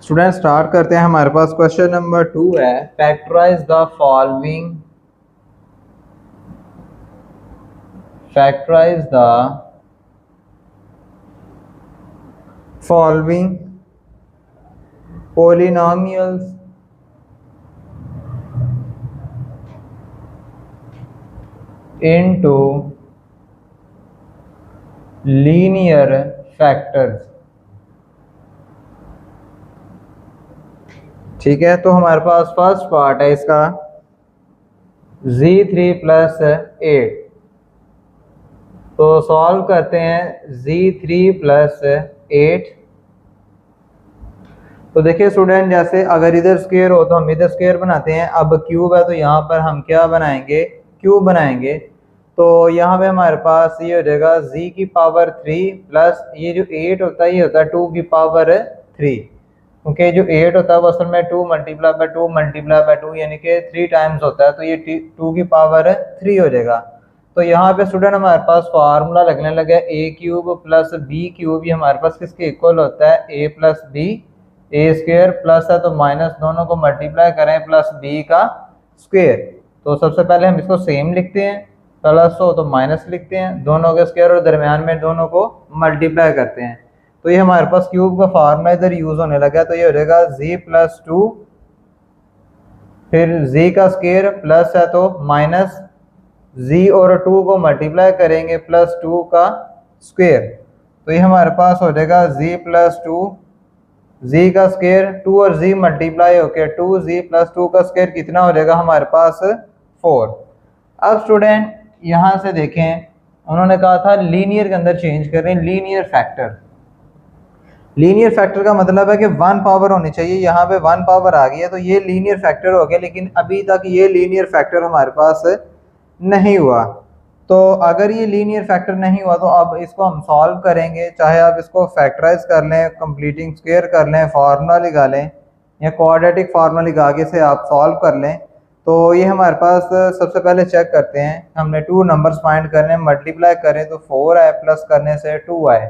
Student start करते हैं। हमारे पास क्वेश्चन नंबर 2 है, factorise the following polynomials into linear factors। ठीक है, तो हमारे पास फर्स्ट पार्ट है इसका z3 प्लस 8। तो सॉल्व करते हैं z3 प्लस 8। तो देखिए स्टूडेंट, जैसे अगर इधर स्क्वायर हो तो हम इधर स्क्वायर बनाते हैं। अब क्यूब है तो यहाँ पर हम क्या बनाएंगे, क्यूब बनाएंगे। तो यहाँ पे हमारे पास ये हो जाएगा z की पावर 3 प्लस ये जो 8 होता है ये होता है 2 की पावर 3, क्योंकि जो 8 होता है वो असल में 2 मल्टीप्लाई बाय 2 मल्टीप्लाई बाय 2 यानी कि 3 टाइम्स होता है, तो ये 2 की पावर 3 हो जाएगा। तो यहाँ पे स्टूडेंट हमारे पास फार्मूला लगने लगा a cube plus b cube, ये हमारे पास किसके इक्वल होता है, a plus b. A square plus है तो माइनस दोनों को मल्टीप्लाई करें प्लस बी का स्क्वायर। तो सबसे पहले हम इसको सेम लिखते हैं, प्लस हो तो माइनस लिखते हैं, दोनों के स्क्वायर और दरमियान में दोनों को मल्टीप्लाई करते हैं। तो ये हमारे पास क्यूब का फार्मूला इधर यूज होने लगा। तो ये हो जाएगा z प्लस 2, फिर z का स्क्वायर प्लस है तो माइनस z और 2 को मल्टीप्लाई करेंगे प्लस 2 का स्क्वायर। तो ये हमारे पास हो जाएगा z प्लस 2, z का स्क्वायर 2 और z मल्टीप्लाई होके 2z प्लस 2 का स्क्वायर कितना हो जाएगा हमारे पास 4। अब स्टूडेंट यहाँ से देखें, उन्होंने कहा था लीनियर के अंदर चेंज करें, लीनियर फैक्टर। लीनियर फैक्टर का मतलब है कि 1 पावर होनी चाहिए, यहाँ पे 1 पावर आ गई है तो ये लीनियर फैक्टर हो गया, लेकिन अभी तक ये लीनियर फैक्टर हमारे पास नहीं हुआ। तो अगर ये लीनियर फैक्टर नहीं हुआ तो अब इसको हम सॉल्व करेंगे, चाहे आप इसको फैक्टराइज कर लें, कंप्लीटिंग स्क्वायर कर लें, फार्मूला लगा लें या क्वाड्रेटिक फार्मूला लगा के से आप सॉल्व कर लें। तो ये हमारे पास सबसे पहले चेक करते हैं, हमने 2 नंबर्स फाइंड करने, मल्टीप्लाई करें तो 4 आए, प्लस करने से 2 आए,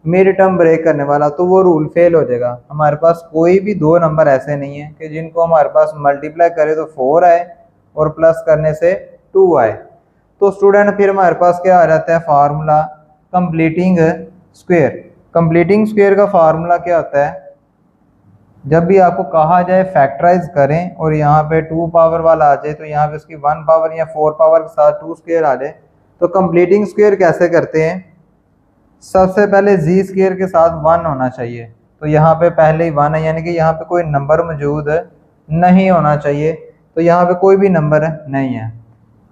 मेरी टर्म ब्रेक करने वाला, तो वो रूल फेल हो जाएगा। हमारे पास कोई भी 2 नंबर ऐसे नहीं है कि जिनको हमारे पास मल्टीप्लाई करें तो 4 आए और प्लस करने से 2 आए। तो स्टूडेंट फिर हमारे पास क्या आ जाता है formula, completing square. Completing square का फार्मूला क्या होता है, जब भी आपको कहा जाए फैक्टराइज करें और यहाँ पे 2 पावर वाला आ जाए तो यहाँ पे इसकी 1 पावर या 4 पावर के साथ 2 स्क्वायर आ जाए, तो कंप्लीटिंग स्क्वायर कैसे करते हैं, सबसे पहले जी स्क्वायर के साथ 1 होना चाहिए। तो यहाँ पे पहले ही 1 है, यानी कि यहाँ पे कोई नंबर मौजूद नहीं होना चाहिए, तो यहाँ पे कोई भी नंबर नहीं है।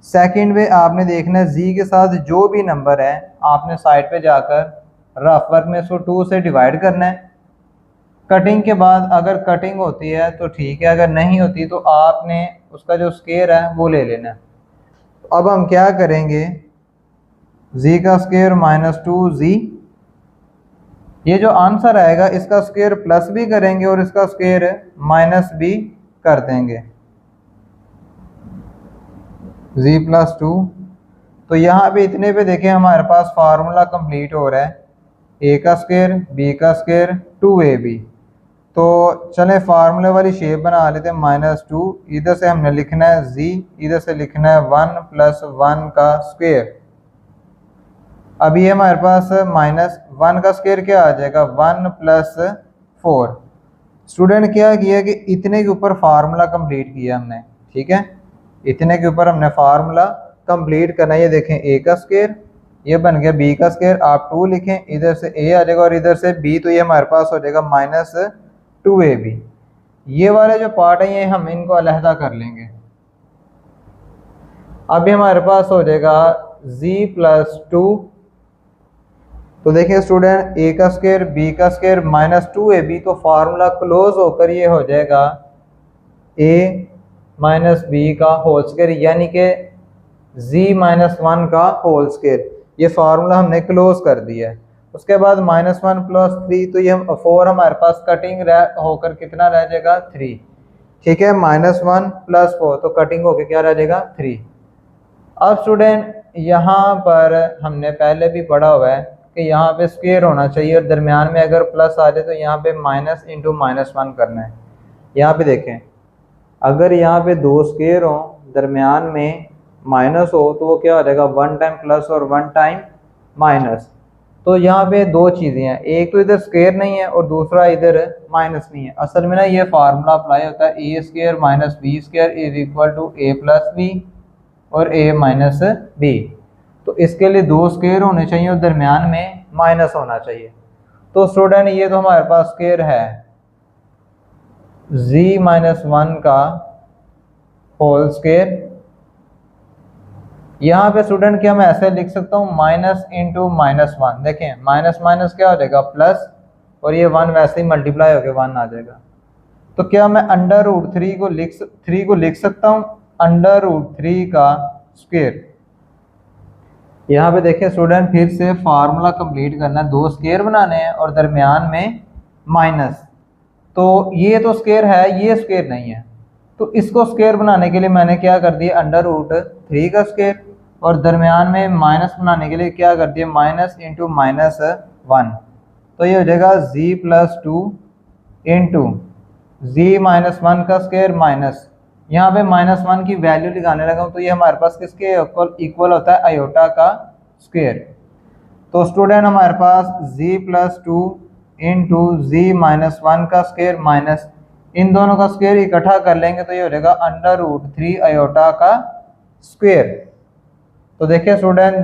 सेकंड वे आपने देखना है जी के साथ जो भी नंबर है आपने साइड पे जाकर रफ वर्क में इसको 2 से डिवाइड करना है। कटिंग के बाद अगर कटिंग होती है तो ठीक है, अगर नहीं होती तो आपने उसका जो स्क्वायर है वो ले लेना है। तो अब हम क्या करेंगे, z का स्क्वायर माइनस 2z, ये जो आंसर आएगा इसका स्क्वायर प्लस भी करेंगे और इसका स्क्वायर माइनस भी कर देंगे, z प्लस 2। तो यहाँ पे इतने पे देखें हमारे पास फार्मूला कंप्लीट हो रहा है, a का स्क्वायर b का स्क्वायर 2ab। तो चले फार्मूले वाली शेप बना लेते हैं, माइनस 2, इधर से हमने लिखना है z, इधर से लिखना है 1 प्लस 1 का स्क्वायर। अब ये हमारे पास माइनस 1 का स्क्वायर क्या आ जाएगा, 1 प्लस 4। स्टूडेंट क्या किया कि इतने के ऊपर फार्मूला कंप्लीट किया हमने, ठीक है, इतने के ऊपर हमने फार्मूला कंप्लीट करना है। ये देखें a का स्क्वायर, ये बन गया b का स्क्वायर, आप 2 लिखें, इधर से a आ जाएगा और इधर से b, तो ये हमारे पास हो जाएगा माइनस 2ab। ये वाले जो पार्ट है ये हम इनको अलहदा कर लेंगे। अभी हमारे पास हो जाएगा z प्लस 2। तो देखिए स्टूडेंट a का स्क्वायर b का स्क्वायर माइनस 2ab, तो फार्मूला क्लोज होकर ये हो जाएगा a माइनस b का होल स्क्वायर, यानी कि z माइनस 1 का होल स्क्वायर। ये फार्मूला हमने क्लोज कर दिया है। उसके बाद माइनस 1 प्लस 3, तो ये 4 हमारे पास कटिंग होकर कितना रह जाएगा 3, ठीक है, माइनस 1 प्लस 4 तो कटिंग होकर क्या रह जाएगा 3। अब स्टूडेंट यहाँ पर हमने पहले भी पढ़ा हुआ है कि यहाँ पे स्क्वायर होना चाहिए और दरमियान में अगर प्लस आ जाए तो यहाँ पे माइनस इंटू -1 करना है। यहाँ पे देखें, अगर यहाँ पे दो स्क्वायर हो दरमियान में माइनस हो तो वो क्या हो जाएगा, 1 टाइम प्लस और 1 टाइम माइनस। तो यहाँ पे दो चीज़ें हैं, एक तो इधर स्क्वायर नहीं है और दूसरा इधर माइनस नहीं है। असल में ना ये फार्मूला अप्लाई होता है a square minus b square is equal to a plus b और ए माइनस बी। तो इसके लिए दो स्क्वायर होने चाहिए और दरमियान में माइनस होना चाहिए। तो स्टूडेंट ये तो हमारे पास स्क्वायर है z-1 का होल स्क्वायर। यहाँ पे स्टूडेंट क्या मैं ऐसे लिख सकता हूँ माइनस इंटू -1। देखें माइनस माइनस क्या हो जाएगा प्लस और ये 1 वैसे ही मल्टीप्लाई होकर 1 आ जाएगा। तो क्या मैं √3 को लिख सकता हूँ √3 का स्क्वायर। यहाँ पे देखें स्टूडेंट फिर से फार्मूला कंप्लीट करना है, दो स्क्वायर बनाने हैं और दरमियान में माइनस। तो ये तो स्क्वायर है, ये स्क्वायर नहीं है, तो इसको स्क्वायर बनाने के लिए मैंने क्या कर दिया √3 का स्क्वायर और दरमियान में माइनस बनाने के लिए क्या कर दिया माइनस इंटू -1। तो ये हो जाएगा z+2 इंटू z-1 का स्क्वायर माइनस, यहाँ पे -1 की वैल्यू लगाने लगा हूँ तो ये हमारे पास किसके इक्वल होता है आयोटा का स्क्वायर। तो स्टूडेंट हमारे पास z+2 इंटू z-1 का स्क्वायर माइनस, इन दोनों का स्क्वायर इकट्ठा कर लेंगे तो ये हो जाएगा √3 आयोटा का स्क्वायर। तो देखिए स्टूडेंट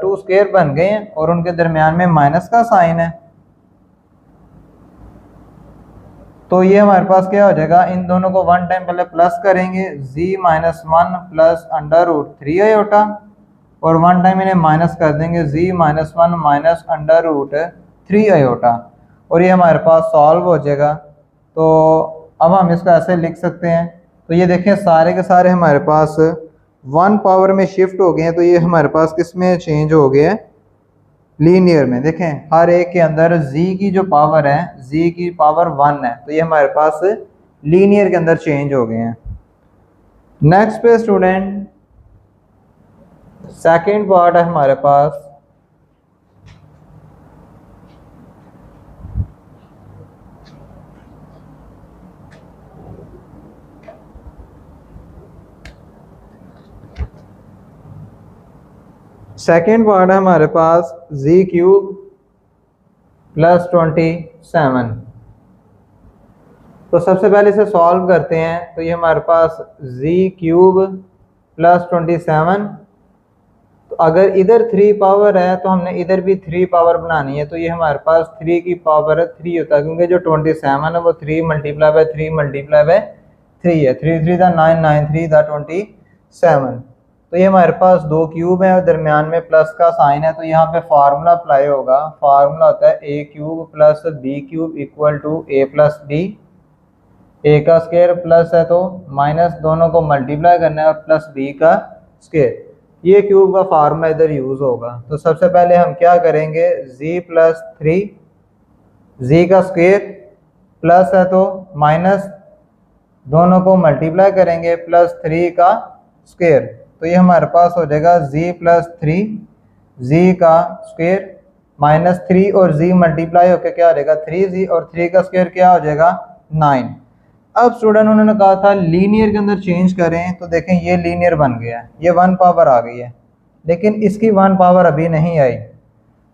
2 स्क्वायर बन गए हैं और उनके दरमियान में माइनस का साइन है। तो ये हमारे पास क्या हो जाएगा, इन दोनों को 1 टाइम पहले प्लस करेंगे z-1 प्लस √3 आयोटा और 1 टाइम इन्हें माइनस कर देंगे z-1 माइनस √3 आयोटा और ये हमारे पास सॉल्व हो जाएगा। तो अब हम इसको ऐसे लिख सकते हैं। तो ये देखें सारे के सारे हमारे पास 1 पावर में शिफ्ट हो गए हैं। तो ये हमारे पास किस में चेंज हो गया है, लीनियर में। देखें हर एक के अंदर z की जो पावर है z की पावर 1 है, तो ये हमारे पास लीनियर के अंदर चेंज हो गए हैं। नेक्स्ट पे स्टूडेंट सेकंड पार्ट है हमारे पास है हमारे पास z³ + 27। तो सबसे पहले इसे सॉल्व करते हैं। तो ये हमारे पास z³ + 27। तो अगर इधर 3 पावर है तो हमने इधर भी 3 पावर बनानी है। तो ये हमारे पास 3 की पावर 3 होता है, क्योंकि जो 27 है वो 3 × 3 × 3 है। 3 3 दा 9, 9 3 दा 27। तो ये हमारे पास 2 क्यूब है और दरमियान में प्लस का साइन है। तो यहाँ पे फार्मूला अप्लाई होगा, फार्मूला होता है a³ + b³ equal to a + b। a का स्क्वायर प्लस है तो माइनस, दोनों को मल्टीप्लाई करना है और प्लस b का स्क्वायर। ये क्यूब का फार्मूला इधर यूज़ होगा। तो सबसे पहले हम क्या करेंगे, z+3, z का स्क्वायर प्लस है तो माइनस, दोनों को मल्टीप्लाई करेंगे प्लस 3 का स्क्वायर। तो ये हमारे पास हो जाएगा z+3 z का स्क्वायर माइनस 3 और z मल्टीप्लाई होकर क्या हो जाएगा 3z और 3 का स्क्वायर क्या हो जाएगा 9। अब स्टूडेंट उन्होंने कहा था लीनियर के अंदर चेंज करें। तो देखें ये लीनियर बन गया है, ये 1 पावर आ गई है, लेकिन इसकी 1 पावर अभी नहीं आई।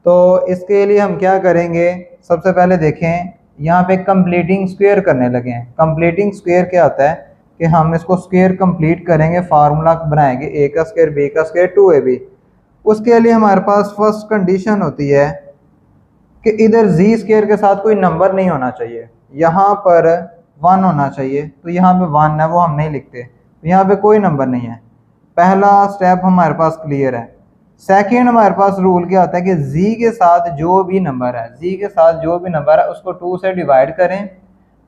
तो इसके लिए हम क्या करेंगे, सबसे पहले देखें यहाँ पे कंप्लीटिंग स्क्वायर करने लगे हैं। कंप्लीटिंग स्क्वायर क्या होता है कि हम इसको स्क्वायर कंप्लीट करेंगे, फार्मूला बनाएंगे a का स्क्वायर b का स्क्वायर 2ab। उसके लिए हमारे पास फर्स्ट कंडीशन होती है कि इधर z स्क्वायर के साथ कोई नंबर नहीं होना चाहिए, यहाँ पर 1 होना चाहिए। तो यहाँ पे 1 है वो हम नहीं लिखते, तो यहाँ पे कोई नंबर नहीं है। पहला स्टेप हमारे पास क्लियर है। सेकेंड हमारे पास रूल क्या होता है कि z के साथ जो भी नंबर है, z के साथ जो भी नंबर है उसको 2 से डिवाइड करें।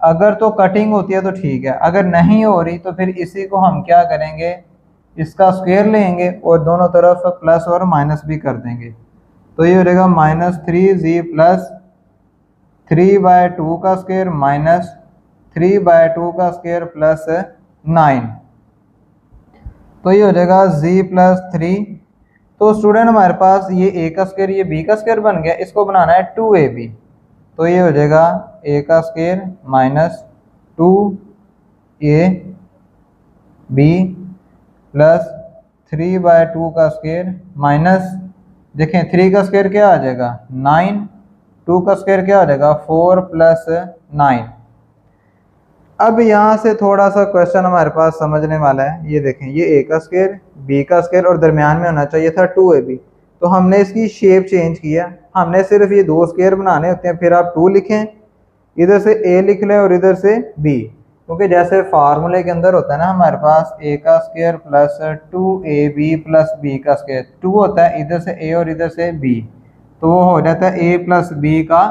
अगर तो कटिंग होती है तो ठीक है, अगर नहीं हो रही तो फिर इसी को हम क्या करेंगे, इसका स्क्वायर लेंगे और दोनों तरफ प्लस और माइनस भी कर देंगे। तो ये हो जाएगा -3z प्लस 3/2 का स्क्वायर माइनस 3/2 का स्क्वायर प्लस 9। तो ये हो जाएगा z+3 तो स्टूडेंट हमारे पास ये a का स्क्वायर ये b का स्क्वायर बन गया, इसको बनाना है 2ab, तो ये हो जाएगा a का स्क्वायर माइनस 2ab प्लस 3/2 का स्क्वायर माइनस, देखें 3 का स्क्वायर क्या आ जाएगा 9, 2 का स्क्वायर क्या आ जाएगा 4 प्लस 9। अब यहाँ से थोड़ा सा क्वेश्चन हमारे पास समझने वाला है। ये देखें ये a का स्क्वायर b का स्क्वायर और दरमियान में होना चाहिए था 2ab, तो हमने इसकी शेप चेंज किया, हमने सिर्फ ये दो स्क्वायर बनाने होते हैं, फिर आप 2 लिखें, इधर से a लिख लें और इधर से b, क्योंकि जैसे फार्मूले के अंदर होता है ना हमारे पास a का square plus 2ab plus b का स्क्वायर, 2 होता है इधर से a और इधर से b, तो वो हो जाता है a प्लस b का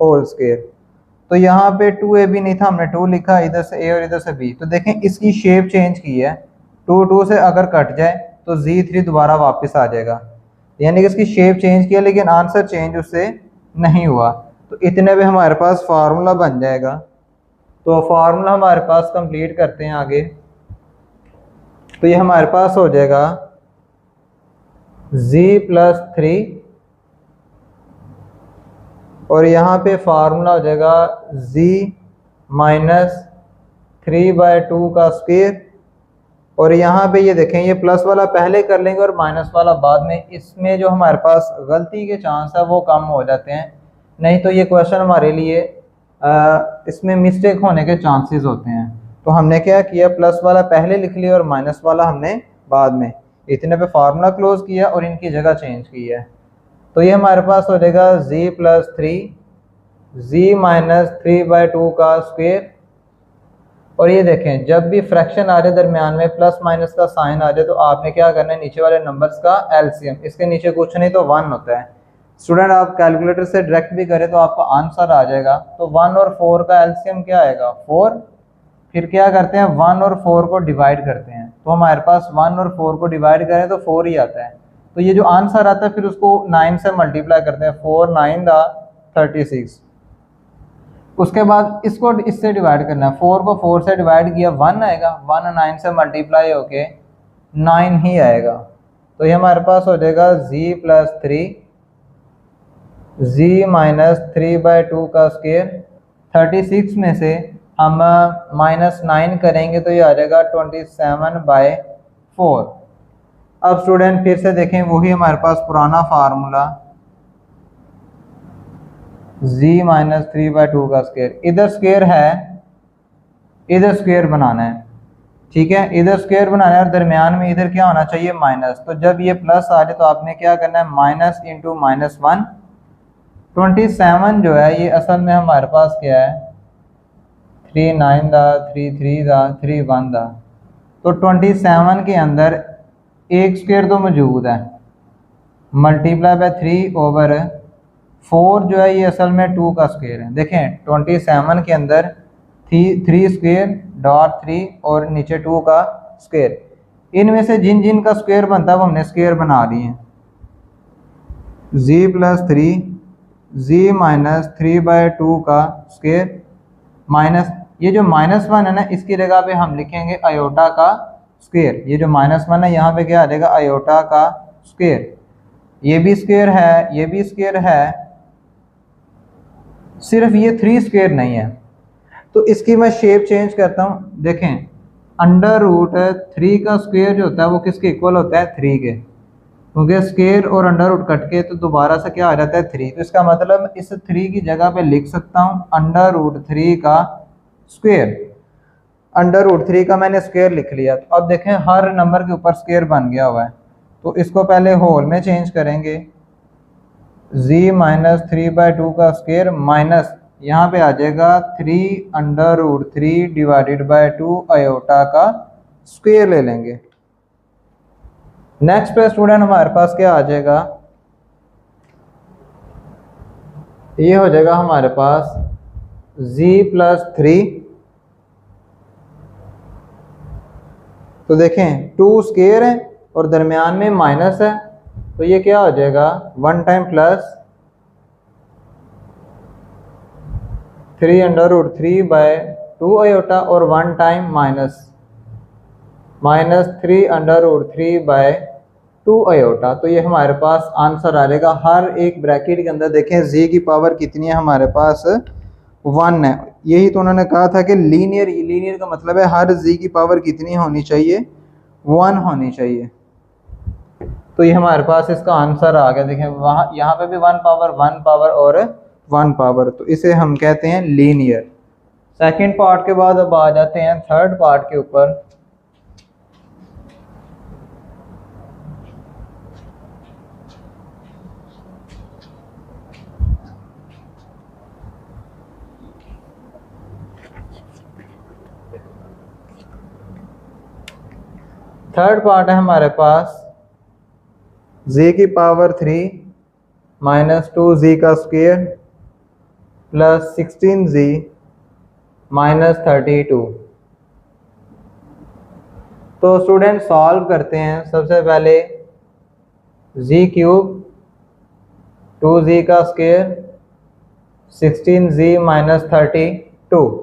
होल स्क्वायर। तो यहाँ पे 2ab नहीं था, हमने 2 लिखा, इधर से a और इधर से b, तो देखें इसकी शेप चेंज की है, 2 से अगर कट जाए तो z3 दोबारा वापस आ जाएगा, यानी कि इसकी शेप चेंज किया लेकिन आंसर चेंज उससे नहीं हुआ। तो इतने पे हमारे पास फार्मूला बन जाएगा। तो फार्मूला हमारे पास कंप्लीट करते हैं आगे। तो ये हमारे पास हो जाएगा z+3 और यहाँ पे फार्मूला हो जाएगा z माइनस 3/2 का स्क्वायर, और यहाँ पे ये देखें ये प्लस वाला पहले कर लेंगे और माइनस वाला बाद में, इसमें जो हमारे पास गलती के चांस है वो कम हो जाते हैं, नहीं तो ये क्वेश्चन हमारे लिए इसमें मिस्टेक होने के चांसेस होते हैं। तो हमने क्या किया, प्लस वाला पहले लिख लिया और माइनस वाला हमने बाद में, इतने पे फार्मूला क्लोज किया और इनकी जगह चेंज की है। तो ये हमारे पास हो जाएगा z+3 z माइनस 3/2 का स्क्वायर, और ये देखें जब भी फ्रैक्शन आ जाए दरमियान में प्लस माइनस का साइन आ जाए तो आपने क्या करना है, नीचे वाले नंबर्स का एलसीएम, इसके नीचे कुछ नहीं तो 1 होता है। स्टूडेंट आप कैलकुलेटर से डायरेक्ट भी करें तो आपका आंसर आ जाएगा। तो 1 और 4 का एलसीएम क्या आएगा 4, फिर क्या करते हैं 1 और 4 को डिवाइड करते हैं, तो हमारे पास 1 और 4 को डिवाइड करें तो 4 ही आता है। तो ये जो आंसर आता है फिर उसको 9 से मल्टीप्लाई करते हैं, 4 9 36, उसके बाद इसको इससे डिवाइड करना है, 4 को 4 से डिवाइड किया 1 आएगा, 1 9 से मल्टीप्लाई होके 9 ही आएगा। तो ये हमारे पास हो जाएगा z+3 z माइनस 3/2 का स्क्वायर, 36 में से हम -9 करेंगे तो ये आ जाएगा 27/4। अब स्टूडेंट फिर से देखें वही हमारे पास पुराना फार्मूला z माइनस 3/2 का स्क्वायर, इधर स्क्वायर है इधर स्क्वायर बनाना है, ठीक है, इधर स्क्वायर बनाना है और दरमियान में इधर क्या होना चाहिए माइनस। तो जब ये प्लस आ जाए तो आपने क्या करना है माइनस इंटू -1, 27 जो है ये असल में हमारे पास क्या है 3 9 3 3 3 1 तो 27 के अंदर एक स्क्वायर तो मौजूद है, मल्टीप्लाई बाय 3/4 जो है ये असल में 2 का स्क्वायर है। देखें 27 के अंदर 3 स्क्वायर डॉट 3 और नीचे 2 का स्क्वायर, इनमें से जिन जिन का स्क्वायर बनता है वो हमने स्क्वायर बना लिए हैं। z+3 z माइनस 3/2 का स्क्वायर माइनस ये जो -1 है ना इसकी जगह पे हम लिखेंगे आयोटा का स्क्वायर, ये जो -1 है यहाँ पे क्या आ जाएगा आयोटा का स्क्वायर, ये भी स्क्वायर है ये भी स्क्वायर है, सिर्फ ये 3 स्क्वायर नहीं है। तो इसकी मैं शेप चेंज करता हूँ, देखें √3 का स्क्वायर जो होता है वो किसके इक्वल होता है 3 के, क्योंकि स्क्वायर और अंडर रूट कट के तो दोबारा से क्या आ जाता है 3, तो इसका मतलब इस 3 की जगह पे लिख सकता हूँ √3 का स्क्वायर, √3 का मैंने स्क्वायर लिख लिया। तो अब देखें हर नंबर के ऊपर स्क्वायर बन गया हुआ है, तो इसको पहले होल में चेंज करेंगे, z माइनस 3/2 का स्क्वायर माइनस यहाँ पे आ जाएगा 3 डिवाइडेड बाय 2 आयोटा का स्क्वायर ले लेंगे। नेक्स्ट पे स्टूडेंट हमारे पास क्या आ जाएगा, ये हो जाएगा हमारे पास z+3, तो देखें 2 स्क्वायर है और दरमियान में माइनस है, तो ये क्या हो जाएगा 1 टाइम प्लस 3√3/2 आयोटा और 1 टाइम माइनस -3√3/2 2 आयोटा। तो ये हमारे पास आंसर आ जाएगा। हर एक ब्रैकेट के अंदर देखें जी की पावर कितनी है हमारे पास 1 है। यही तो उन्होंने कहा था कि लीनियर, लीनियर का मतलब है हर जी की पावर कितनी होनी चाहिए, 1 होनी चाहिए। तो ये हमारे पास इसका आंसर आ गया। देखें वहाँ यहाँ पे भी 1 पावर 1 पावर और 1 पावर, तो इसे हम कहते हैं लीनियर। सेकंड पार्ट के बाद अब आ जाते हैं थर्ड पार्ट के ऊपर। थर्ड पार्ट है हमारे पास z की पावर 3 माइनस 2z का स्क्वायर प्लस 16z माइनस 32। तो स्टूडेंट सॉल्व करते हैं। सबसे पहले z क्यूब 2z का स्क्वायर 16z माइनस 32।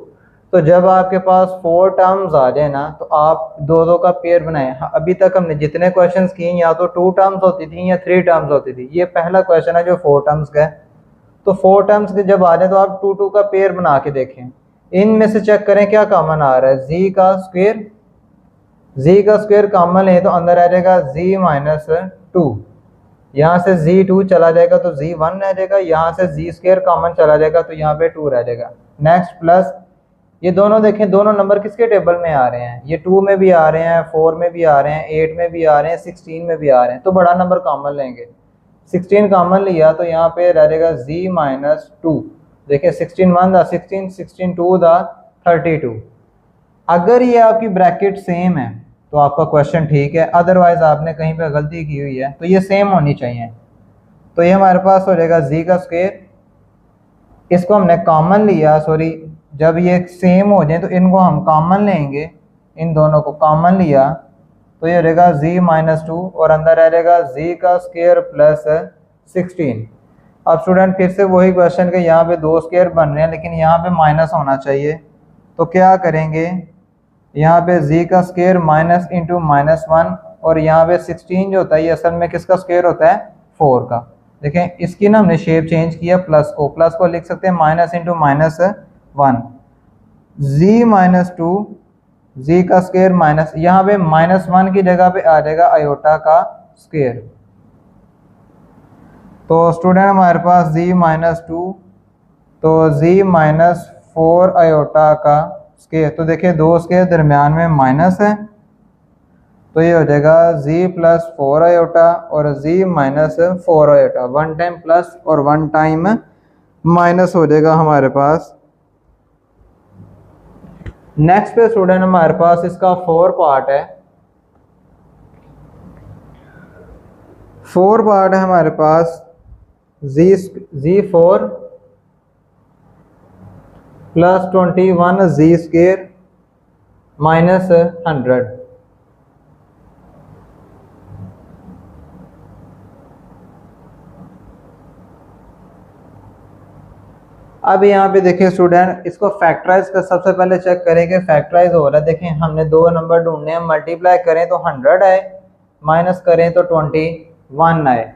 तो जब आपके पास 4 टर्म्स आ जाए ना तो आप दो दो का पेयर बनाएं। अभी तक हमने जितने क्वेश्चंस किए या तो 2 टर्म्स होती थी या 3 टर्म्स होती थी। ये पहला क्वेश्चन है जो 4 टर्म्स का है। तो 4 टर्म्स के जब आ जाए तो आप 2 2 का पेयर बना के देखें। इनमें से चेक करें क्या कॉमन आ रहा है। जी का स्क्वायर कॉमन है तो अंदर आ जाएगा जी माइनस 2। यहाँ से z2 चला जाएगा तो z1 रह जाएगा। यहाँ से z स्क्वायर कॉमन चला जाएगा तो यहाँ पे 2 रह जाएगा। नेक्स्ट प्लस ये दोनों देखें, दोनों नंबर किसके टेबल में आ रहे हैं, ये 2 में भी आ रहे हैं, 4 में भी आ रहे हैं, 8 में भी आ रहे हैं, 16 में भी आ रहे हैं। तो बड़ा नंबर कॉमन लेंगे। 16 कॉमन लिया तो यहाँ पे रह जाएगा z माइनस 2। देखिए 16 1 दा 16, 16 2 दा 32। अगर ये आपकी ब्रैकेट सेम है तो आपका क्वेश्चन ठीक है, अदरवाइज आपने कहीं पे गलती की हुई है। तो ये सेम होनी चाहिए। तो ये हमारे पास हो जाएगा z का स्क्वायर, इसको हमने कॉमन लिया, सॉरी जब ये सेम हो जाए तो इनको हम कॉमन लेंगे, इन दोनों को कॉमन लिया तो ये रहेगा z माइनस 2 और अंदर आ जाएगा z का स्क्वायर प्लस 16। अब स्टूडेंट फिर से वही क्वेश्चन के यहाँ पे 2 स्क्वायर बन रहे हैं लेकिन यहाँ पे माइनस होना चाहिए। तो क्या करेंगे, यहाँ पे z का स्क्वायर माइनस इंटू माइनस 1 और यहाँ पे 16 जो होता है ये असल में किसका स्क्वायर होता है, 4 का। देखें इसकी ना हमने शेप चेंज किया, प्लस को लिख सकते हैं minus into minus 1। z minus 2 z का स्क्वायर माइनस, यहाँ पे माइनस 1 की जगह पे आ जाएगा आयोटा का स्क्वायर। तो स्टूडेंट हमारे पास z माइनस 2 तो z माइनस 4 आयोटा का स्क्वायर। तो देखिए 2 स्क्वायर दरमियान में माइनस है तो ये हो जाएगा z प्लस 4 आयोटा और z minus 4 iota. 1 time plus और 1 टाइम माइनस हो जाएगा हमारे पास। नेक्स्ट पे स्टूडेंट हमारे पास इसका 4 पार्ट है। 4 पार्ट है हमारे पास z4 plus 21 z square minus 100। अब यहाँ पे देखिए स्टूडेंट इसको फैक्टराइज कर, सबसे पहले चेक करेंगे फैक्टराइज हो रहा है। देखें हमने 2 नंबर ढूंढने हैं, मल्टीप्लाई करें तो 100 आए, माइनस करें तो 21 आए।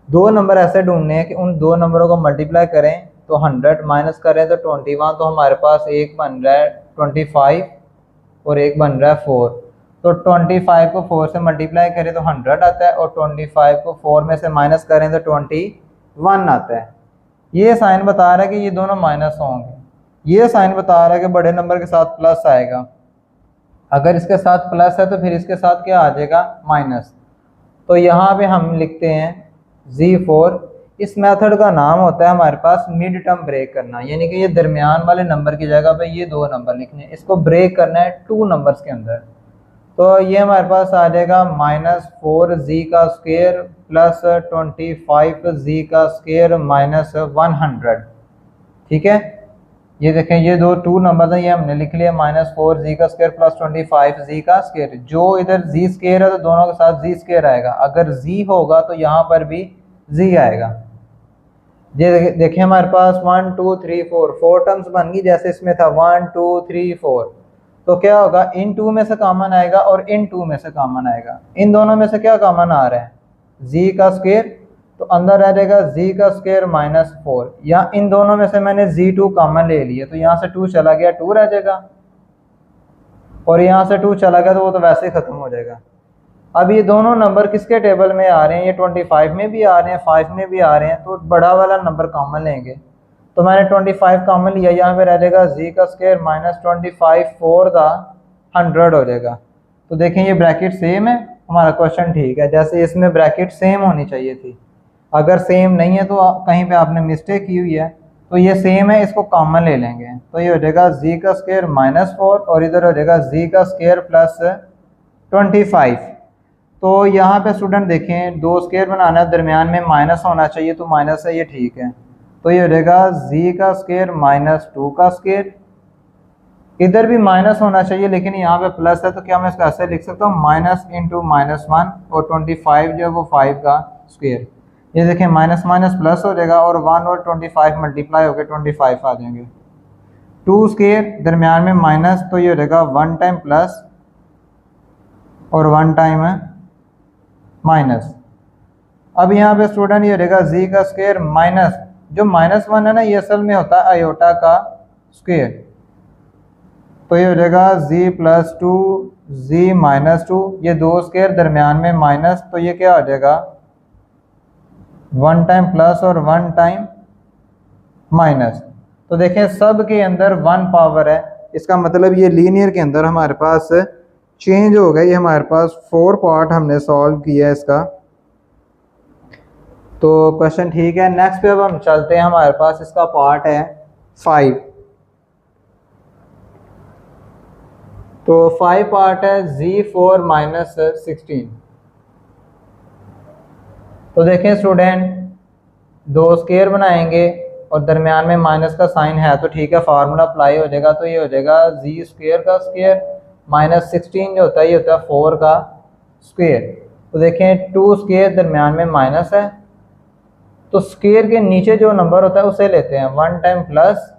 2 नंबर ऐसे ढूंढने हैं कि उन 2 नंबरों को मल्टीप्लाई करें तो 100, माइनस करें तो 21। तो हमारे पास एक बन रहा है 25 और एक बन रहा है 4। तो 25 को 4 से मल्टीप्लाई करें तो 100 आता है और 25 को 4 में से माइनस करें तो 21 आता है। ये साइन बता रहा है कि ये दोनों माइनस होंगे, ये साइन बता रहा है कि बड़े नंबर के साथ प्लस आएगा। अगर इसके साथ प्लस है तो फिर इसके साथ क्या आ जाएगा, माइनस। तो यहाँ पे हम लिखते हैं z4। इस मेथड का नाम होता है हमारे पास मिड टर्म ब्रेक करना, यानी कि ये दरमियान वाले नंबर की जगह पे ये 2 नंबर लिखने हैं, इसको ब्रेक करना है 2 नंबर्स के अंदर। तो ये हमारे पास आ जाएगा माइनस 4z का स्क्वायर प्लस 25z का स्क्वायर माइनस 100। ठीक है, ये देखें ये 2 नंबर है, ये हमने लिख लिया माइनस 4z का स्क्वायर प्लस 25z का स्क्वायर। जो इधर z स्क्वायर है तो दोनों के साथ z स्क्वायर आएगा, अगर z होगा तो यहाँ पर भी z आएगा। ये देखें हमारे पास 1 2 3 4 टर्म्स बन गई, जैसे इसमें था 1 2 3 4। तो क्या होगा, इन 2 में से कॉमन आएगा और इन 2 में से कॉमन आएगा। इन दोनों में से क्या कॉमन आ रहा है, जी का स्क्वायर, तो अंदर आ जाएगा जी का स्क्वायर माइनस 4। यहाँ इन दोनों में से मैंने जी2 कॉमन ले लिया, तो यहाँ से 2 चला गया, 2 रह जाएगा, और यहाँ से 2 चला गया तो वो तो वैसे ही ख़त्म हो जाएगा। अब ये दोनों नंबर किसके टेबल में आ रहे हैं, ये 25 में भी आ रहे हैं, 5 में भी आ रहे हैं, तो बड़ा वाला नंबर कॉमन लेंगे। तो मैंने 25 कॉमन लिया, यहाँ पे रह जाएगा जी का स्क्वायर माइनस 25 4 द 100 हो जाएगा। तो देखें ये ब्रैकेट सेम है, हमारा क्वेश्चन ठीक है। जैसे इसमें ब्रैकेट सेम होनी चाहिए थी, अगर सेम नहीं है तो कहीं पे आपने मिस्टेक की हुई है। तो ये सेम है, इसको कॉमन ले लेंगे, तो ये हो जाएगा जी का स्क्वायर माइनस 4 और इधर हो जाएगा जी का स्क्वायर प्लस 25। तो यहाँ पे स्टूडेंट देखें, दो स्क्वायर बनाना है, दरमियान में माइनस होना चाहिए, तो माइनस है, ये ठीक है। तो ये हो जाएगा जी का स्क्वायर माइनस 2 का स्क्वायर, इधर भी माइनस होना चाहिए लेकिन यहाँ पे प्लस है, तो क्या मैं इसको ऐसे लिख सकता हूँ, माइनस इंटू माइनस 1 और 25 जो है वो 5 का स्क्वायर। ये देखें माइनस माइनस प्लस हो जाएगा और 1 और 25 मल्टीप्लाई होकर 25 आ जाएंगे। 2 स्क्वायर दरमियान में माइनस, तो ये हो जाएगा 1 टाइम प्लस और 1 टाइम माइनस। अब यहाँ पे स्टूडेंट ये रहेगा जी का स्क्वायर माइनस, जो -1 है ना, ये असल में होता है आयोटा का स्क्वायर, तो ये हो जाएगा जी प्लस 2 जी माइनस 2, ये दो स्क्वायर दरमियान में माइनस, तो ये क्या हो जाएगा 1 टाइम प्लस और 1 टाइम माइनस। तो देखें सब के अंदर 1 पावर है, इसका मतलब ये लीनियर के अंदर हमारे पास चेंज हो गया। ये हमारे पास 4 पार्ट हमने सॉल्व किया है इसका, तो क्वेश्चन ठीक है। नेक्स्ट पे अब हम चलते हैं, हमारे पास इसका पार्ट है 5। तो 5 पार्ट है Z4 माइनस 16। तो देखें स्टूडेंट, दो स्क्वायर बनाएंगे और दरमियान में माइनस का साइन है, तो ठीक है, फार्मूला अप्लाई हो जाएगा। तो ये हो जाएगा जी स्क्वायर का स्क्वायर माइनस 16 जो होता है, ये होता है 4 का स्क्वायर। तो देखें 2 स्क्वायर दरमियान में माइनस है, तो स्क्वायर के नीचे जो नंबर होता है उसे लेते हैं, 1 टाइम प्लस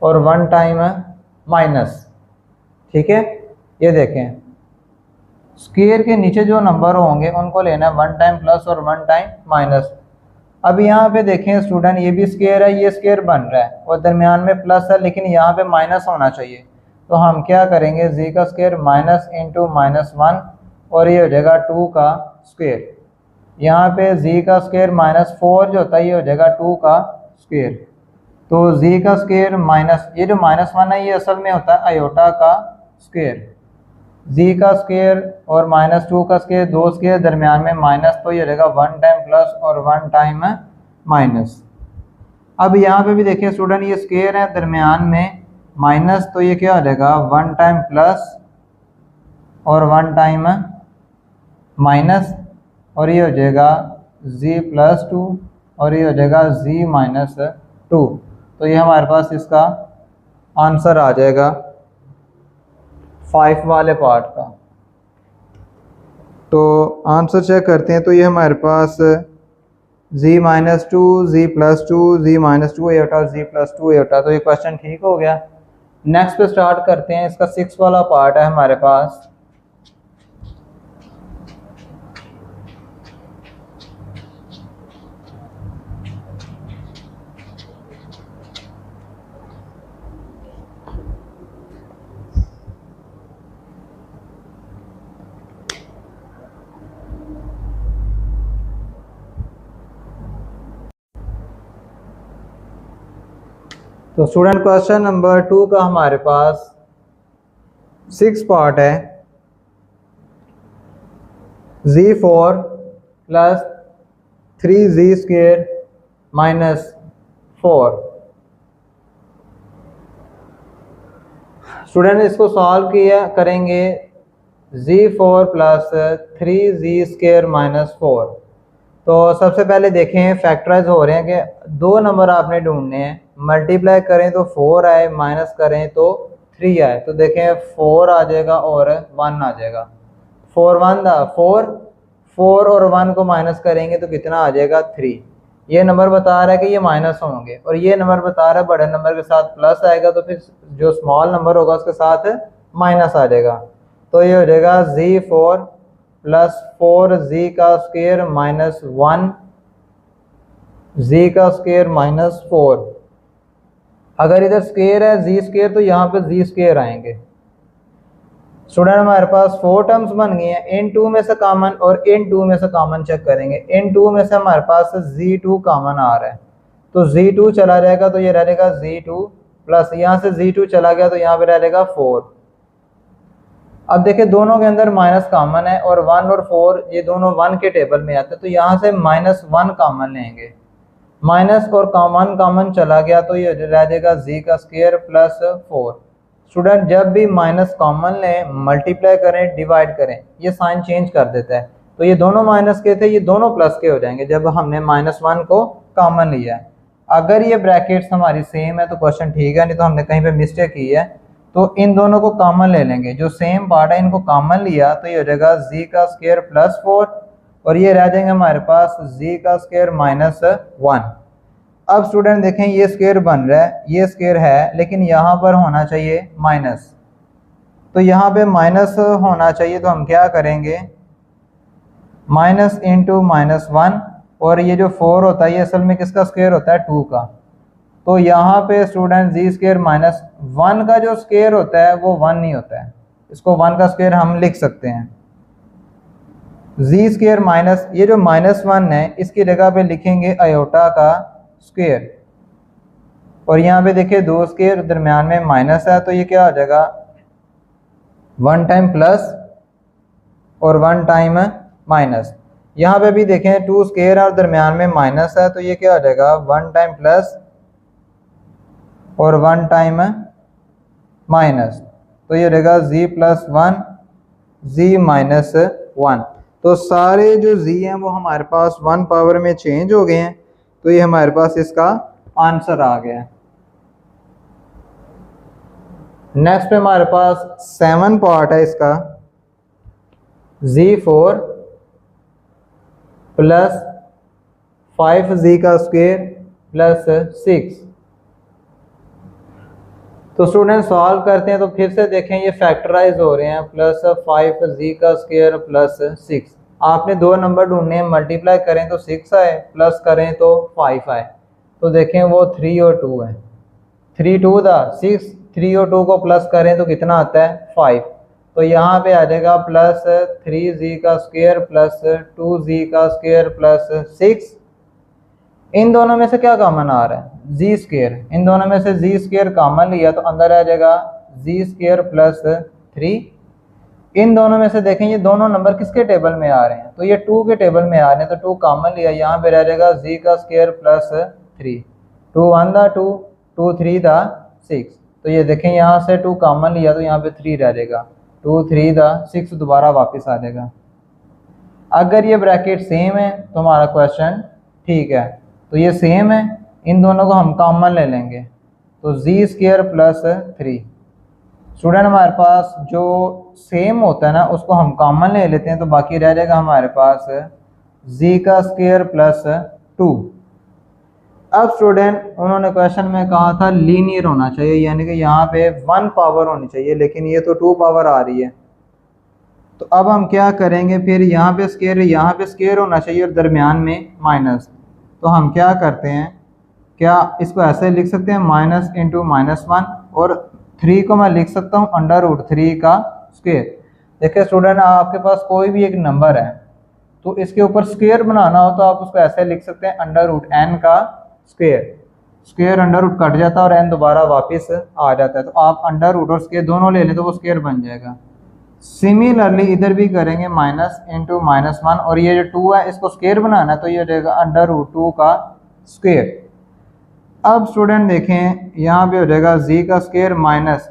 और 1 टाइम माइनस, ठीक है। ये देखें स्क्वायर के नीचे जो नंबर होंगे उनको लेना है 1 टाइम प्लस और 1 टाइम माइनस। अब यहाँ पे देखें स्टूडेंट, ये भी स्क्वायर है, ये स्क्वायर बन रहा है और दरमियान में प्लस है, लेकिन यहाँ पे माइनस होना चाहिए। तो हम क्या करेंगे, जी का स्क्वायर माइनस इंटू माइनस 1 और ये हो जाएगा 2 का स्क्वायर। यहाँ पे जी का स्क्वायर माइनस 4 जो होता है, ये हो जाएगा 2 का स्क्वायर। तो जी का स्क्वायर माइनस, ये जो -1 है ये असल में होता है आयोटा का स्क्वायर। जी का स्क्वायर और -2 का स्क्वायर, दो स्क्वायर दरमियान में माइनस, तो ये रहेगा 1 टाइम प्लस और 1 टाइम माइनस। अब यहाँ पे भी देखिए स्टूडेंट, ये स्क्वायर है दरमियान में माइनस, तो ये क्या हो जाएगा 1 टाइम प्लस और 1 टाइम माइनस, और ये हो जाएगा z प्लस 2 और ये हो जाएगा z माइनस 2। तो ये हमारे पास इसका आंसर आ जाएगा 5 वाले पार्ट का। तो आंसर चेक करते हैं, तो ये हमारे पास z minus 2 z plus 2 z minus 2 ए होता, z प्लस 2 ए होता। तो ये क्वेश्चन ठीक हो गया। नेक्स्ट पे स्टार्ट करते हैं, इसका 6 वाला पार्ट है हमारे पास। तो स्टूडेंट क्वेश्चन नंबर 2 का हमारे पास 6 पार्ट है। Z4 plus 3z square minus 4। Student इसको सॉल्व किया करेंगे, Z4 plus 3z square minus 4। तो सबसे पहले देखें फैक्टराइज हो रहे हैं कि दो नंबर आपने ढूंढने हैं, मल्टीप्लाई करें तो 4 आए, माइनस करें तो 3 आए। तो देखें 4 आ जाएगा और 1 आ जाएगा। 4 1 दा 4, 4 और 1 को माइनस करेंगे तो कितना आ जाएगा 3। ये नंबर बता रहा है कि ये माइनस होंगे और ये नंबर बता रहा है बड़े नंबर के साथ प्लस आएगा, तो फिर जो स्मॉल नंबर होगा उसके साथ माइनस आ जाएगा। तो ये हो जाएगा Z4 प्लस 4z का स्क्वायर माइनस 1 z का स्क्वायर माइनस 4। अगर इधर स्क्वायर है z स्क्वायर तो यहाँ पे z स्क्वायर आएंगे। स्टूडेंट हमारे पास 4 टर्म्स बन गई हैं। इन 2 में से कॉमन और इन 2 में से कॉमन चेक करेंगे। इन 2 में से हमारे पास z2 कॉमन आ रहा है, तो z2 चला जाएगा तो ये रह जाएगा z2 प्लस यहाँ से z2 चला गया तो यहाँ पे रह जाएगा 4। अब देखिए दोनों के अंदर माइनस कॉमन है और 1 और 4 ये दोनों 1 के टेबल में आते हैं, तो यहाँ से -1 कॉमन लेंगे। माइनस और कॉमन चला गया तो ये रह जाएगा z का स्क्वायर प्लस 4। स्टूडेंट जब भी माइनस कॉमन लें, मल्टीप्लाई करें, डिवाइड करें, ये साइन चेंज कर देता है। तो ये दोनों माइनस के थे, ये दोनों प्लस के हो जाएंगे जब हमने -1 को कॉमन लिया है। अगर ये ब्रैकेट्स हमारी सेम है तो क्वेश्चन ठीक है, नहीं तो हमने कहीं पे मिस्टेक की है। तो इन दोनों को कॉमन ले लेंगे, जो सेम पार्ट है इनको कॉमन लिया तो ये हो जाएगा z का स्क्वायर प्लस 4 और ये रह जाएंगे हमारे पास z का स्क्वायर माइनस 1। अब स्टूडेंट देखें ये स्क्वायर बन रहा है, ये स्क्वायर है, लेकिन यहाँ पर होना चाहिए माइनस, तो यहाँ पे माइनस होना चाहिए। तो हम क्या करेंगे, माइनस इंटू -1 और ये जो 4 होता है ये असल में किसका स्क्वायर होता है, 2 का। तो यहाँ पे स्टूडेंट z स्क्वायर माइनस 1 का जो स्क्वायर होता है वो 1 नहीं होता है, इसको 1 का स्क्वायर हम लिख सकते हैं। z स्क्वायर माइनस ये जो -1 है इसकी जगह पे लिखेंगे आयोटा का स्क्वायर, और यहाँ पे देखिए 2 स्क्वायर दरम्यान में माइनस है तो ये क्या हो जाएगा 1 टाइम प्लस और 1 टाइम माइनस। यहाँ पे भी देखें 2 स्क्वायर और दरम्यान में माइनस है तो ये क्या हो जाएगा 1 टाइम प्लस और 1 टाइम माइनस, तो ये रहेगा z प्लस 1 z माइनस 1। तो सारे जो z हैं वो हमारे पास 1 पावर में चेंज हो गए हैं, तो ये हमारे पास इसका आंसर आ गया। नेक्स्ट पे हमारे पास 7 पार्ट है इसका, z4 प्लस 5z का स्क्वायर प्लस 6। तो स्टूडेंट सॉल्व करते हैं तो फिर से देखें ये फैक्टराइज हो रहे हैं, प्लस 5z का स्क्वायर प्लस 6। आपने 2 नंबर ढूंढने हैं, मल्टीप्लाई करें तो 6 आए, प्लस करें तो 5 आए। तो देखें वो 3 और 2 है, 3 2 था 6, 3 और 2 को प्लस करें तो कितना आता है 5। तो यहाँ पे आ जाएगा प्लस 3z का स्क्वायर प्लस 2z का स्क्वायर प्लस 6। इन दोनों में से क्या कॉमन आ रहा है, z स्क्वायर। इन दोनों में से z स्क्वायर कॉमन लिया तो अंदर आ जाएगा z स्क्वायर प्लस 3। इन दोनों में से देखें ये दोनों नंबर किसके टेबल में आ रहे हैं, तो ये 2 के टेबल में आ रहे हैं, तो 2 कॉमन लिया, यहाँ पे रह जाएगा z का स्क्वायर प्लस 3। 2 1 था 2, 2 3 था 6। तो ये देखें यहाँ से 2 कॉमन लिया तो यहाँ पे 3 रह जाएगा, 2 3 था 6 दोबारा वापस आ जाएगा। अगर ये ब्रैकेट सेम है तो हमारा क्वेश्चन ठीक है, तो ये सेम है, इन दोनों को हम कॉमन ले लेंगे तो z स्क्वायर प्लस 3। स्टूडेंट हमारे पास जो सेम होता है ना उसको हम कॉमन ले लेते हैं, तो बाकी रह जाएगा हमारे पास z का स्क्वायर प्लस 2। अब स्टूडेंट उन्होंने क्वेश्चन में कहा था लीनियर होना चाहिए, यानी कि यहाँ पे 1 पावर होनी चाहिए, लेकिन ये तो 2 पावर आ रही है। तो अब हम क्या करेंगे, फिर यहाँ पे स्क्वायर होना चाहिए और दरमियान में माइनस। तो हम क्या करते हैं, क्या इसको ऐसे लिख सकते हैं माइनस इंटू -1, और 3 को मैं लिख सकता हूँ √3 का स्क्वायर। देखिए स्टूडेंट आपके पास कोई भी एक नंबर है तो इसके ऊपर स्क्वायर बनाना हो तो आप उसको ऐसे लिख सकते हैं √n का स्क्वायर अंडर रूट कट जाता है और n दोबारा वापस आ जाता है, तो आप अंडर रूट और स्क्वायर दोनों ले लें तो वो स्क्वायर बन जाएगा। सिमिलरली इधर भी करेंगे माइनस इंटू -1, और ये जो 2 है इसको स्क्वायर बनाना है तो ये हो जाएगा √2 का स्क्वायर। अब स्टूडेंट देखें यहाँ पे हो जाएगा z का स्क्वायर माइनस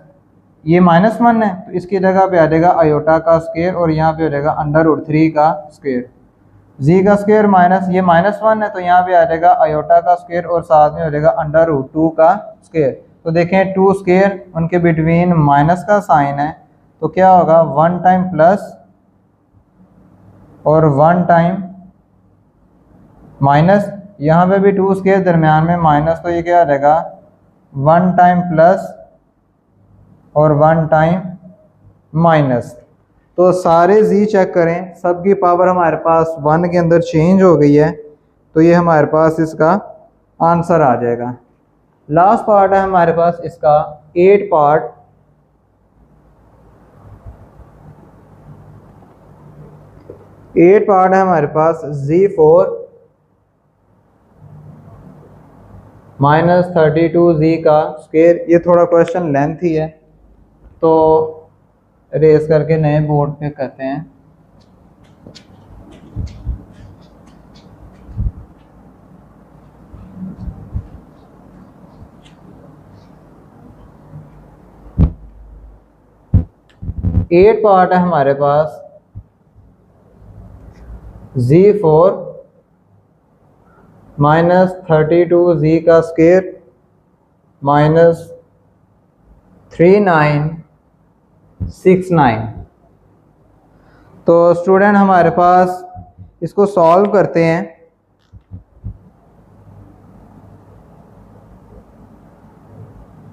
ये -1 है तो इसकी जगह पे आ जाएगा आयोटा का स्क्वायर, और यहाँ पे हो जाएगा √3 का स्क्वायर। z का स्क्वायर माइनस ये -1 है तो यहाँ पे आ जाएगा आयोटा का स्क्वायर, और साथ में हो जाएगा √2 का स्क्वायर। तो देखें 2 स्क्वायर उनके बिटवीन माइनस का साइन है, तो क्या होगा 1 टाइम प्लस और 1 टाइम माइनस। यहाँ पे भी 2 स्क्वायर दरमियान में माइनस, तो ये क्या आ जाएगा 1 टाइम प्लस और 1 टाइम माइनस। तो सारे जी चेक करें, सब की पावर हमारे पास 1 के अंदर चेंज हो गई है, तो ये हमारे पास इसका आंसर आ जाएगा। लास्ट पार्ट है हमारे पास इसका 8 पार्ट। है हमारे पास Z4 -32Z का स्क्वायर। ये थोड़ा क्वेश्चन लेंथ ही है, तो रेस करके नए बोर्ड पे करते हैं। एट पार्ट है हमारे पास Z4 -32Z का स्क्वायर -3969। तो स्टूडेंट हमारे पास इसको सॉल्व करते हैं।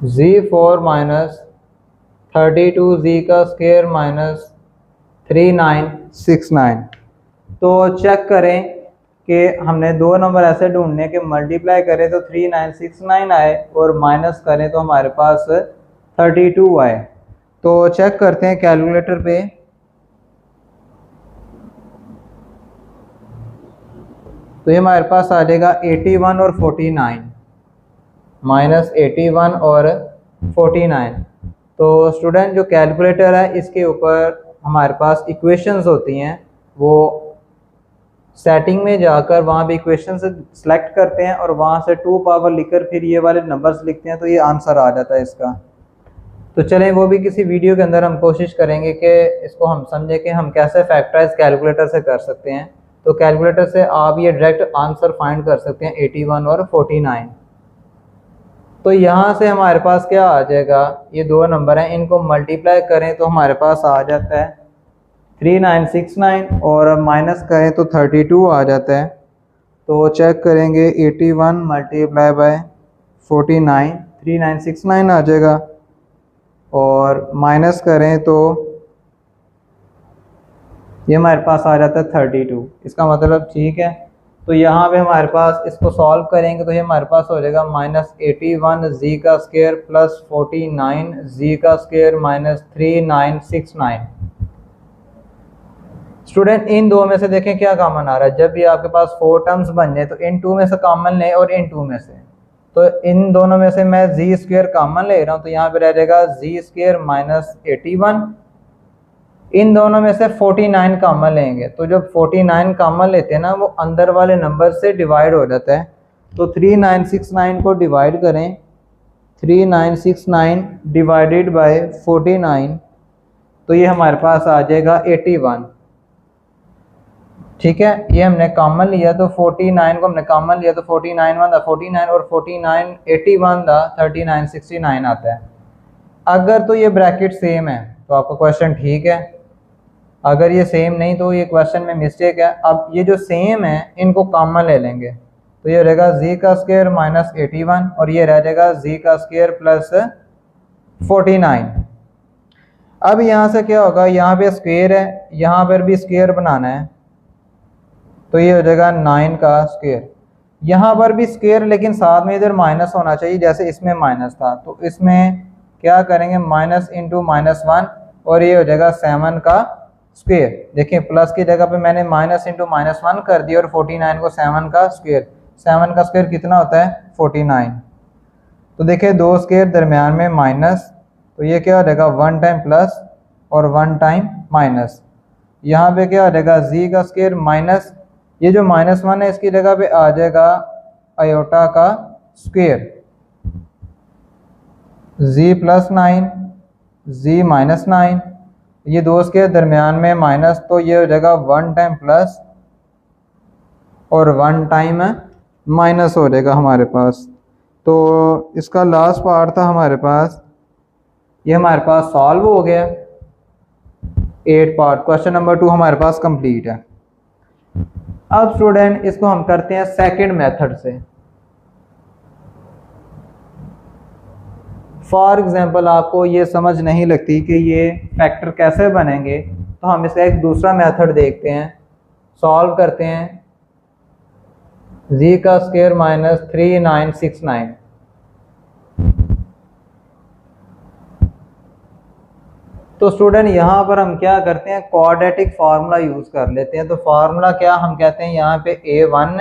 Z4 -32Z का स्क्वायर -3969। तो चेक करें कि हमने दो नंबर ऐसे ढूंढने के मल्टीप्लाई करें तो 3969 आए और माइनस करें तो हमारे पास 32 आए। तो चेक करते हैं कैलकुलेटर पे। तो ये हमारे पास आ जाएगा 81 और 49, -81 और 49। तो स्टूडेंट जो कैलकुलेटर है इसके ऊपर हमारे पास इक्वेशंस होती हैं, वो सेटिंग में जाकर वहाँ पे इक्वेशन से सिलेक्ट करते हैं और वहाँ से 2 पावर लिखकर फिर ये वाले नंबर्स लिखते हैं, तो ये आंसर आ जाता है इसका। तो चलें वो भी किसी वीडियो के अंदर हम कोशिश करेंगे कि इसको हम समझें कि हम कैसे फैक्टराइज कैलकुलेटर से कर सकते हैं। तो कैलकुलेटर से आप ये डायरेक्ट आंसर फाइंड कर सकते हैं 81 और 49। तो यहाँ से हमारे पास क्या आ जाएगा, ये दो नंबर हैं, इनको मल्टीप्लाई करें तो हमारे पास आ जाता है 3969 और माइनस करें तो 32 आ जाता है। तो चेक करेंगे 81 मल्टीप्लाई बाय 49 3969 आ जाएगा और माइनस करें तो ये हमारे पास आ जाता है 32। इसका मतलब ठीक है। तो यहाँ पे हमारे पास इसको सॉल्व करेंगे तो ये हमारे पास हो जाएगा -81Z का स्क्वायर प्लस 49Z का स्क्वायर -3969। स्टूडेंट इन दो में से देखें क्या कॉमन आ रहा है। जब भी आपके पास 4 टर्म्स बन जाए तो इन 2 में से कॉमन लें और इन 2 में से, तो इन दोनों में से मैं Z स्क्वायर कॉमन ले रहा हूँ, तो यहाँ पे रह जाएगा Z स्क्वायर -81। इन दोनों में से 49 कॉमन लेंगे, तो जब 49 कॉमन लेते हैं ना वो अंदर वाले नंबर से डिवाइड हो जाता है। तो 3969 को डिवाइड करें, 3969 डिवाइडेड बाय 49, तो ये हमारे पास आ जाएगा 81। ठीक है, ये हमने कॉमन लिया तो 49 को हमने कॉमन लिया तो 49 वन था 49 और 49 81 था 3969 आता है। अगर तो ये ब्रैकेट सेम है तो आपका क्वेश्चन ठीक है, अगर ये सेम नहीं तो ये क्वेश्चन में मिस्टेक है। अब ये जो सेम है इनको कॉमन ले लेंगे, तो ये रहेगा Z का स्क्वायर -81 और ये रह जाएगा Z का स्क्वायर प्लस 49। अब यहाँ से क्या होगा, यहाँ पे स्क्वायर है, यहाँ पर भी स्क्वायर बनाना है, तो ये हो जाएगा 9 का स्क्वायर। यहाँ पर भी स्क्वायर लेकिन साथ में इधर माइनस होना चाहिए, जैसे इसमें माइनस था तो इसमें क्या करेंगे माइनस इंटू -1 और ये हो जाएगा 7 का स्क्वायर। देखिए प्लस की जगह पे मैंने माइनस इंटू -1 कर दिया और 49 को 7 का स्क्वायर। 7 का स्क्वायर कितना होता है 49। तो देखिए दो स्क्वायर दरमियान में माइनस, तो ये क्या हो जाएगा 1 टाइम प्लस और 1 टाइम माइनस। यहाँ पे क्या हो जाएगा Z का स्क्वायर माइनस, ये जो -1 है इसकी जगह पे आ जाएगा आयोटा का स्क्वायर, Z + 9 Z -9, ये दो स्क्वायर दरमियान में माइनस, तो ये हो जाएगा 1 टाइम प्लस और 1 टाइम माइनस हो जाएगा हमारे पास। तो इसका लास्ट पार्ट था हमारे पास, ये हमारे पास सॉल्व हो गया 8 पार्ट। क्वेश्चन नंबर 2 हमारे पास कंप्लीट है। अब स्टूडेंट इसको हम करते हैं सेकंड मेथड से। फॉर एग्जांपल आपको ये समझ नहीं लगती कि ये फैक्टर कैसे बनेंगे, तो हम इसका एक दूसरा मेथड देखते हैं, सॉल्व करते हैं। z का स्क्वायर माइनस 3969। तो स्टूडेंट यहाँ पर हम क्या करते हैं, क्वाड्रेटिक फार्मूला यूज कर लेते हैं। तो फार्मूला क्या हम कहते हैं, यहाँ पे a1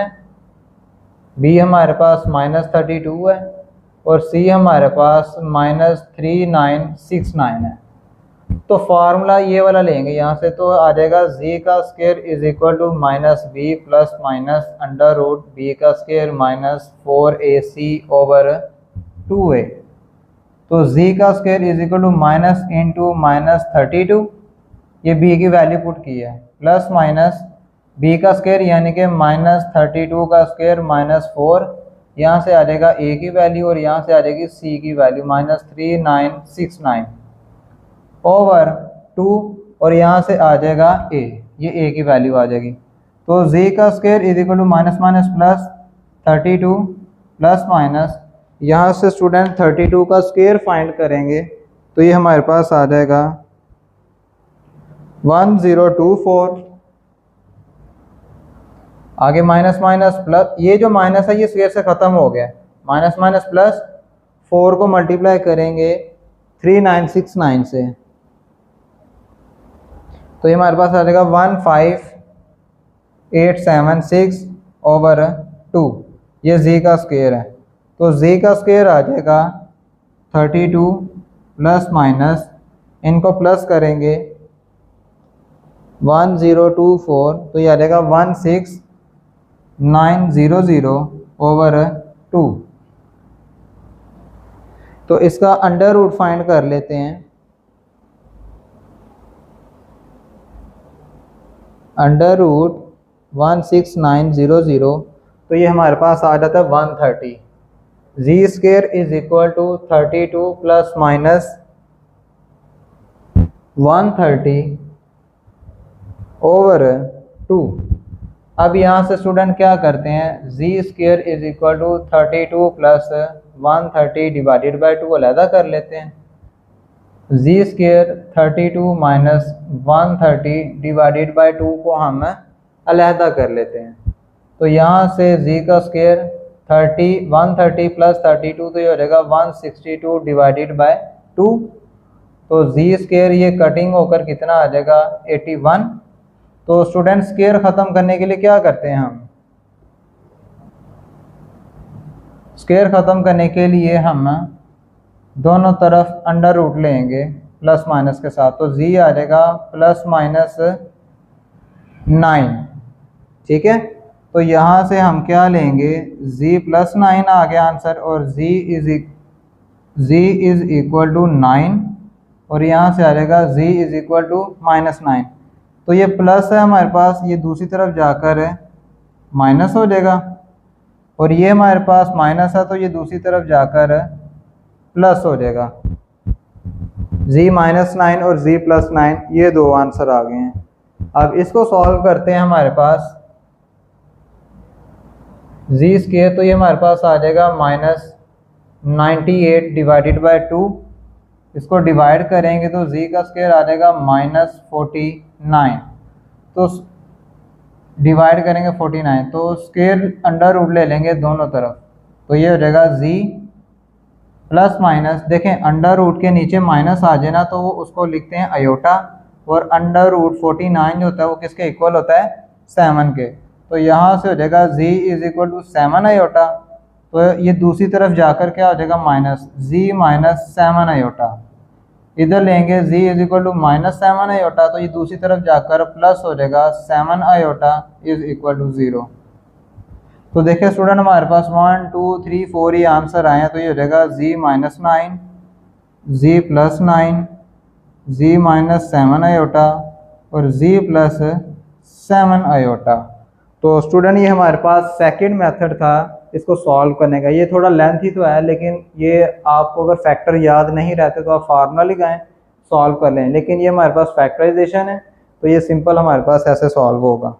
b हमारे पास -32 है और c हमारे पास -3969 है। तो फार्मूला ये वाला लेंगे यहाँ से, तो आ जाएगा z का square is equal to minus b plus minus under root b का square minus 4ac over 2a। तो z का square is equal to minus into minus 32, ये b की वैल्यू पुट की है, प्लस माइनस b का square यानी कि माइनस 32 का स्क्वायर माइनस 4, यहाँ से आ जाएगा a की वैल्यू और यहाँ से आ जाएगी c की वैल्यू माइनस 3969 ओवर 2 और यहाँ से आ जाएगा a, ये a की वैल्यू आ जाएगी। तो z का square is equal to minus minus plus 32 plus minus, यहाँ से स्टूडेंट 32 का स्क्वायर फाइंड करेंगे तो ये हमारे पास आ जाएगा 1024। आगे माइनस माइनस प्लस, ये जो माइनस है ये स्क्वायर से ख़त्म हो गया, माइनस माइनस प्लस 4 को मल्टीप्लाई करेंगे 3969 से, तो ये हमारे पास आ जाएगा 15876 ओवर 2, ये z का स्क्वायर है। तो z का स्क्वायर आ जाएगा 32 प्लस माइनस, इनको प्लस करेंगे 1024, तो ये आ जाएगा 16900 ओवर 2। तो इसका अंडर रूट फाइंड कर लेते हैं। अंडर रूट 16900, तो ये हमारे पास आ जाता है 130। z square is equal to 32 plus minus 130 over 2। अब यहाँ से स्टूडेंट क्या करते हैं, z square is equal to 32 plus 130 divided by 2 अलहदा कर लेते हैं। z square 32 minus 130 divided by 2 को हम अलहदा कर लेते हैं। तो यहाँ से z का स्क्वायर 130 प्लस 32, तो ये हो जाएगा 162 डिवाइडेड बाई 2। तो z स्क्वायर ये कटिंग होकर कितना आ जाएगा 81। तो स्टूडेंट स्क्वायर ख़त्म करने के लिए क्या करते हैं, हम स्क्वायर ख़त्म करने के लिए हम दोनों तरफ अंडर रूट लेंगे प्लस माइनस के साथ, तो z आ जाएगा प्लस माइनस 9, ठीक है। तो यहाँ से हम क्या लेंगे, z प्लस 9 आ गया आंसर, और z इज़ इक्वल टू 9 और यहाँ से आ जाएगा z is equal to minus 9। तो ये प्लस है हमारे पास, ये दूसरी तरफ जाकर माइनस हो जाएगा, और ये हमारे पास माइनस है तो ये दूसरी तरफ जाकर प्लस हो जाएगा। z माइनस 9 और z प्लस 9, ये दो आंसर आ गए हैं। अब इसको सॉल्व करते हैं। हमारे पास z स्क्वायर, तो ये हमारे पास आ जाएगा माइनस 98 डिवाइडेड बाई 2, इसको डिवाइड करेंगे तो z का स्क्वायर आ जाएगा माइनस 49, तो डिवाइड करेंगे 49, तो स्क्वायर अंडर रूट ले लेंगे दोनों तरफ, तो ये हो जाएगा z प्लस माइनस, देखें अंडर रूट के नीचे माइनस आ जाए ना तो वो उसको लिखते हैं अयोटा, और अंडर रूट 49 जो होता है वो किसके इक्वल होता है, 7 के। तो यहाँ से हो जाएगा z is equal to 7 iota, तो ये दूसरी तरफ जाकर क्या हो जाएगा माइनस, z माइनस 7 अयोटा, इधर लेंगे z is equal to minus 7 iota, तो ये दूसरी तरफ जाकर प्लस हो जाएगा 7 अयोटा इज इक्वल टू 0। तो देखिए स्टूडेंट हमारे पास 1 2 3 4 ये आंसर आए हैं, तो ये हो जाएगा z minus 9, z plus 9, z minus 7 iota और z प्लस 7 अयोटा। तो स्टूडेंट ये हमारे पास सेकंड मेथड था इसको सॉल्व करने का। ये थोड़ा लेंथी तो है, लेकिन ये आपको अगर फैक्टर याद नहीं रहते तो आप फार्मूला लगाएं, सॉल्व कर लें, लेकिन ये हमारे पास फैक्टराइजेशन है तो ये सिंपल हमारे पास ऐसे सॉल्व होगा।